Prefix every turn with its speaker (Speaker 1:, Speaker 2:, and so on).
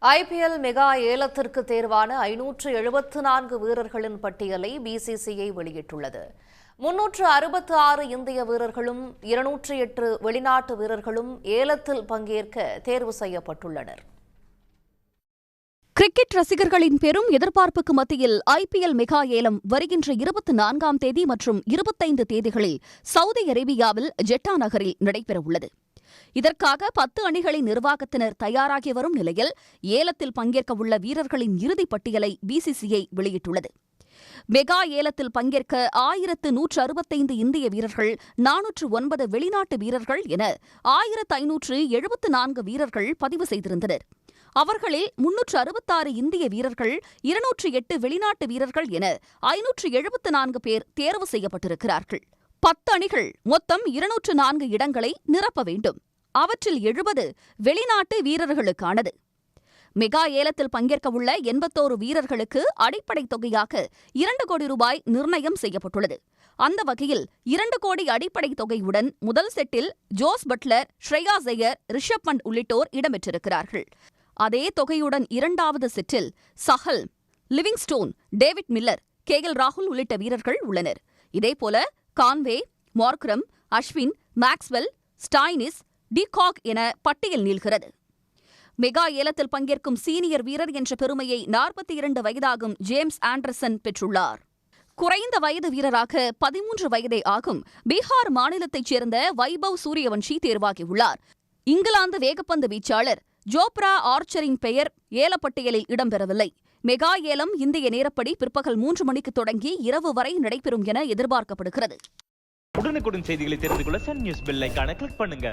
Speaker 1: IPL mega ஏலத்திற்கு தேர்வான 574 வீரர்களின் பட்டியலை BCCI வெளியிட்டுள்ளது. 366 இந்திய வீரர்களும் 208 வெளிநாட்டு வீரர்களும் ஏலத்தில் பங்கேற்க தேர்வு செய்யப்பட்டுள்ளனர்.
Speaker 2: கிரிக்கெட் ரசிகர்களின் பெரும் எதிர்பார்ப்புக்கு மத்தியில் ஐபிஎல் மெகா ஏலம் வருகின்ற 24ஆம் தேதி மற்றும் 25 தேதிகளில் சவுதி அரேபியாவில் ஜெட்டா நகரில் நடைபெறவுள்ளது. இதற்காக 10 அணிகளின் நிர்வாகத்தினர் தயாராகி வரும் நிலையில் ஏலத்தில் பங்கேற்கவுள்ள வீரர்களின் இறுதிப் பட்டியலை பிசிசிஐ வெளியிட்டுள்ளது. மெகா ஏலத்தில் பங்கேற்க 1165 இந்திய வீரர்கள், 409 வெளிநாட்டு வீரர்கள் என 1574 வீரர்கள் பதிவு செய்திருந்தனர். அவர்களில் 366 இந்திய வீரர்கள், 208 வெளிநாட்டு வீரர்கள் என 574 பேர் தேர்வு செய்யப்பட்டிருக்கிறார்கள். 10 அணிகள் மொத்தம் 204 இடங்களை நிரப்ப வேண்டும். அவற்றில் 70 வெளிநாட்டு வீரர்களுக்கானது. மெகா ஏலத்தில் பங்கேற்கவுள்ள 81 வீரர்களுக்கு அடிப்படை தொகையாக 2 கோடி ரூபாய் நிர்ணயம் செய்யப்பட்டுள்ளது. அந்த வகையில் 2 கோடி அடிப்படை தொகையுடன் முதல் செட்டில் ஜோஸ் பட்லர், ஸ்ரேயாஸ் ஐயர், ரிஷப் பண்ட் உள்ளிட்டோர் இடம்பெற்றிருக்கிறார்கள். அதே தொகையுடன் 2வது செட்டில் Chahal, Livingstone, David Miller, KL ராகுல் உள்ளிட்ட வீரர்கள் உள்ளனர். இதேபோல Conway, Markram, Ashwin, Maxwell, Stoinis, de Kock என பட்டியல் நீள்கிறது. மெகா ஏலத்தில் பங்கேற்கும் சீனியர் வீரர் என்ற பெருமையை 42 வயதாகும் ஜேம்ஸ் ஆண்டர்சன் பெற்றுள்ளார். குறைந்த வயது வீரராக 13 வயதே ஆகும் பீகார் மாநிலத்தைச் சேர்ந்த வைபவ் சூரியவன்ஷி தேர்வாகியுள்ளார். இங்கிலாந்து வேகப்பந்து வீச்சாளர் ஜோப்ரா ஆர்ச்சரின் பெயர் ஏலப்பட்டியலில் இடம்பெறவில்லை. மெகா ஏலம் இந்திய நேரப்படி பிற்பகல் 3 மணிக்கு தொடங்கி இரவு வரை நடைபெறும் என எதிர்பார்க்கப்படுகிறது.
Speaker 3: உடனுக்குடன் செய்திகளை தெரிந்து கொள்ள சன் நியூஸ் பெல் ஐகானை கிளிக் பண்ணுங்க.